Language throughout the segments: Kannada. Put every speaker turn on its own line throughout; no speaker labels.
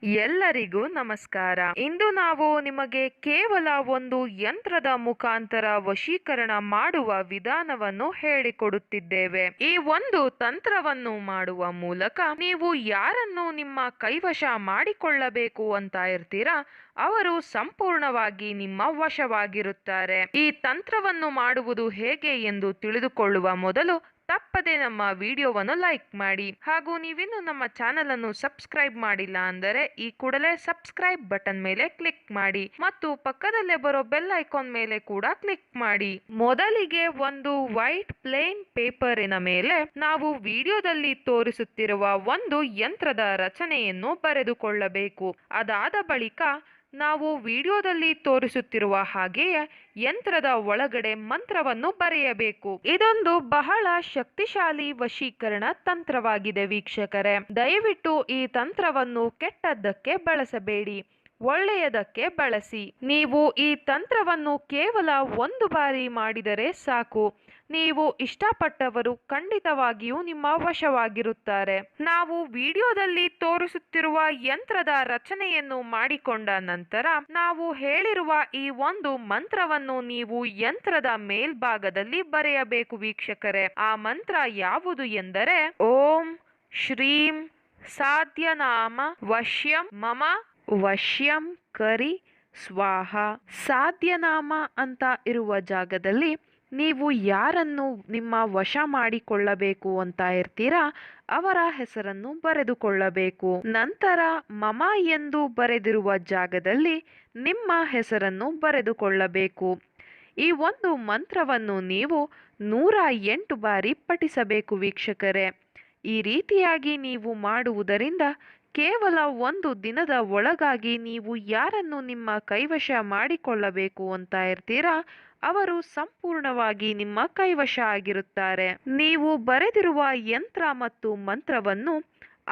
ಎಲ್ಲರಿಗೂ ನಮಸ್ಕಾರ. ಇಂದು ನಾವು ನಿಮಗೆ ಕೇವಲ ಒಂದು ಯಂತ್ರದ ಮುಖಾಂತರ ವಶೀಕರಣ ಮಾಡುವ ವಿಧಾನವನ್ನು ಹೇಳಿಕೊಡುತ್ತಿದ್ದೇವೆ. ಈ ಒಂದು ತಂತ್ರವನ್ನು ಮಾಡುವ ಮೂಲಕ ನೀವು ಯಾರನ್ನು ನಿಮ್ಮ ಕೈವಶ ಮಾಡಿಕೊಳ್ಳಬೇಕು ಅಂತ ಇರ್ತೀರಾ ಅವರು ಸಂಪೂರ್ಣವಾಗಿ ನಿಮ್ಮ ವಶವಾಗಿರುತ್ತಾರೆ. ಈ ತಂತ್ರವನ್ನು ಮಾಡುವುದು ಹೇಗೆ ಎಂದು ತಿಳಿದುಕೊಳ್ಳುವ ಮೊದಲು ತಪ್ಪದೆ ನಮ್ಮ ವಿಡಿಯೋವನ್ನು ಲೈಕ್ ಮಾಡಿ ಹಾಗೂ ನೀವಿನ್ನು ನಮ್ಮ ಚಾನೆಲ್ ಅನ್ನು ಸಬ್ಸ್ಕ್ರೈಬ್ ಮಾಡಿಲ್ಲ ಅಂದರೆ ಈ ಕೂಡಲೇ ಸಬ್ಸ್ಕ್ರೈಬ್ ಬಟನ್ ಮೇಲೆ ಕ್ಲಿಕ್ ಮಾಡಿ ಮತ್ತು ಪಕ್ಕದಲ್ಲೇ ಬರೋ ಬೆಲ್ ಐಕಾನ್ ಮೇಲೆ ಕೂಡ ಕ್ಲಿಕ್ ಮಾಡಿ. ಮೊದಲಿಗೆ ಒಂದು ವೈಟ್ ಪ್ಲೇನ್ ಪೇಪರಿನ ಮೇಲೆ ನಾವು ವಿಡಿಯೋದಲ್ಲಿ ತೋರಿಸುತ್ತಿರುವ ಒಂದು ಯಂತ್ರದ ರಚನೆಯನ್ನು ಬರೆದುಕೊಳ್ಳಬೇಕು. ಅದಾದ ಬಳಿಕ ನಾವು ವಿಡಿಯೋದಲ್ಲಿ ತೋರಿಸುತ್ತಿರುವ ಹಾಗೆಯೇ ಯಂತ್ರದ ಒಳಗಡೆ ಮಂತ್ರವನ್ನು ಬರೆಯಬೇಕು. ಇದೊಂದು ಬಹಳ ಶಕ್ತಿಶಾಲಿ ವಶೀಕರಣ ತಂತ್ರವಾಗಿದೆ ವೀಕ್ಷಕರೇ. ದಯವಿಟ್ಟು ಈ ತಂತ್ರವನ್ನು ಕೆಟ್ಟದ್ದಕ್ಕೆ ಬಳಸಬೇಡಿ, ಒಳ್ಳೆಯದಕ್ಕೆ ಬಳಸಿ. ನೀವು ಈ ತಂತ್ರವನ್ನು ಕೇವಲ ಒಂದು ಬಾರಿ ಮಾಡಿದರೆ ಸಾಕು. ನೀವು ಇಷ್ಟಪಟ್ಟವರು ಖಂಡಿತವಾಗಿಯೂ ನಿಮ್ಮ ವಶವಾಗಿರುತ್ತಾರೆ. ನಾವು ವಿಡಿಯೋದಲ್ಲಿ ತೋರಿಸುತ್ತಿರುವ ಯಂತ್ರದ ರಚನೆಯನ್ನು ಮಾಡಿಕೊಂಡ ನಂತರ ನಾವು ಹೇಳಿರುವ ಈ ಒಂದು ಮಂತ್ರವನ್ನು ನೀವು ಯಂತ್ರದ ಮೇಲ್ಭಾಗದಲ್ಲಿ ಬರೆಯಬೇಕು ವೀಕ್ಷಕರೇ. ಆ ಮಂತ್ರ ಯಾವುದು ಎಂದರೆ ಓಂ ಶ್ರೀಂ ಸಾಧ್ಯನಾಮ ವಶ್ಯಂ ಮಮ ವಶ್ಯಂ ಕರಿ ಸ್ವಾಹ. ಸಾಧ್ಯನಾಮ ಅಂತ ಇರುವ ಜಾಗದಲ್ಲಿ ನೀವು ಯಾರನ್ನು ನಿಮ್ಮ ವಶ ಮಾಡಿಕೊಳ್ಳಬೇಕು ಅಂತ ಇರ್ತೀರಾ ಅವರ ಹೆಸರನ್ನು ಬರೆದುಕೊಳ್ಳಬೇಕು. ನಂತರ ಮಮ ಎಂದು ಬರೆದಿರುವ ಜಾಗದಲ್ಲಿ ನಿಮ್ಮ ಹೆಸರನ್ನು ಬರೆದುಕೊಳ್ಳಬೇಕು. ಈ ಒಂದು ಮಂತ್ರವನ್ನು ನೀವು 108 ಬಾರಿ ಪಠಿಸಬೇಕು ವೀಕ್ಷಕರೇ. ಈ ರೀತಿಯಾಗಿ ನೀವು ಮಾಡುವುದರಿಂದ ಕೇವಲ ಒಂದು ದಿನದ ಒಳಗಾಗಿ ನೀವು ಯಾರನ್ನು ನಿಮ್ಮ ಕೈವಶ ಮಾಡಿಕೊಳ್ಳಬೇಕು ಅಂತ ಇರ್ತೀರಾ ಅವರು ಸಂಪೂರ್ಣವಾಗಿ ನಿಮ್ಮ ಕೈವಶ ಆಗಿರುತ್ತಾರೆ. ನೀವು ಬರೆದಿರುವ ಯಂತ್ರ ಮತ್ತು ಮಂತ್ರವನ್ನು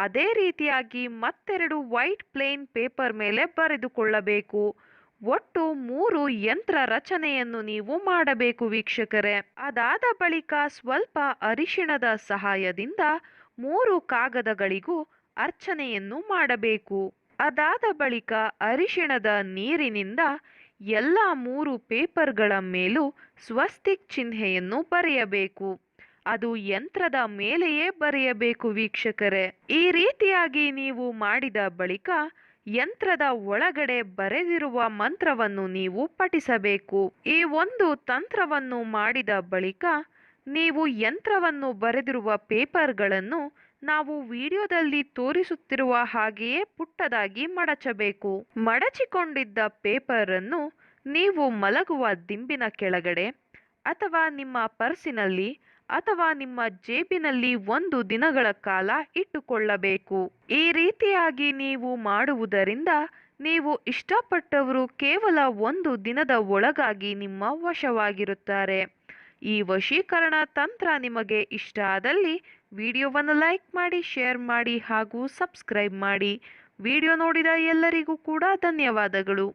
ಅದೇ ರೀತಿಯಾಗಿ ಮತ್ತೆರಡು ವೈಟ್ ಪ್ಲೇನ್ ಪೇಪರ್ ಮೇಲೆ ಬರೆದುಕೊಳ್ಳಬೇಕು. ಒಟ್ಟು 3 ಯಂತ್ರ ರಚನೆಯನ್ನು ನೀವು ಮಾಡಬೇಕು ವೀಕ್ಷಕರೇ. ಅದಾದ ಬಳಿಕ ಸ್ವಲ್ಪ ಅರಿಶಿಣದ ಸಹಾಯದಿಂದ 3 ಕಾಗದಗಳಿಗೂ ಅರ್ಚನೆಯನ್ನು ಮಾಡಬೇಕು. ಅದಾದ ಬಳಿಕ ಅರಿಶಿಣದ ನೀರಿನಿಂದ ಎಲ್ಲ 3 ಪೇಪರ್ಗಳ ಮೇಲೂ ಸ್ವಸ್ತಿಕ್ ಚಿಹ್ನೆಯನ್ನು ಬರೆಯಬೇಕು. ಅದು ಯಂತ್ರದ ಮೇಲೆಯೇ ಬರೆಯಬೇಕು ವೀಕ್ಷಕರೇ. ಈ ರೀತಿಯಾಗಿ ನೀವು ಮಾಡಿದ ಬಳಿಕ ಯಂತ್ರದ ಒಳಗಡೆ ಬರೆದಿರುವ ಮಂತ್ರವನ್ನು ನೀವು ಪಠಿಸಬೇಕು. ಈ ಒಂದು ತಂತ್ರವನ್ನು ಮಾಡಿದ ಬಳಿಕ ನೀವು ಯಂತ್ರವನ್ನು ಬರೆದಿರುವ ಪೇಪರ್ಗಳನ್ನು ನಾವು ವಿಡಿಯೋದಲ್ಲಿ ತೋರಿಸುತ್ತಿರುವ ಹಾಗೆಯೇ ಪುಟ್ಟದಾಗಿ ಮಡಚಬೇಕು. ಮಡಚಿಕೊಂಡಿದ್ದ ಪೇಪರ್ ಅನ್ನು ನೀವು ಮಲಗುವ ದಿಂಬಿನ ಕೆಳಗಡೆ ಅಥವಾ ನಿಮ್ಮ ಪರ್ಸಿನಲ್ಲಿ ಅಥವಾ ನಿಮ್ಮ ಜೇಬಿನಲ್ಲಿ 1 ದಿನಗಳ ಕಾಲ ಇಟ್ಟುಕೊಳ್ಳಬೇಕು. ಈ ರೀತಿಯಾಗಿ ನೀವು ಮಾಡುವುದರಿಂದ ನೀವು ಇಷ್ಟಪಟ್ಟವರು ಕೇವಲ 1 ದಿನದ ಒಳಗಾಗಿ ನಿಮ್ಮ ವಶವಾಗಿರುತ್ತಾರೆ. ಈ ವಶೀಕರಣ ತಂತ್ರ ನಿಮಗೆ ಇಷ್ಟ ಆದಲ್ಲಿ ವಿಡಿಯೋವನ್ನು ಲೈಕ್ ಮಾಡಿ, ಶೇರ್ ಮಾಡಿ ಹಾಗೂ ಸಬ್ಸ್ಕ್ರೈಬ್ ಮಾಡಿ. ವಿಡಿಯೋ ನೋಡಿದ ಎಲ್ಲರಿಗೂ ಕೂಡ ಧನ್ಯವಾದಗಳು.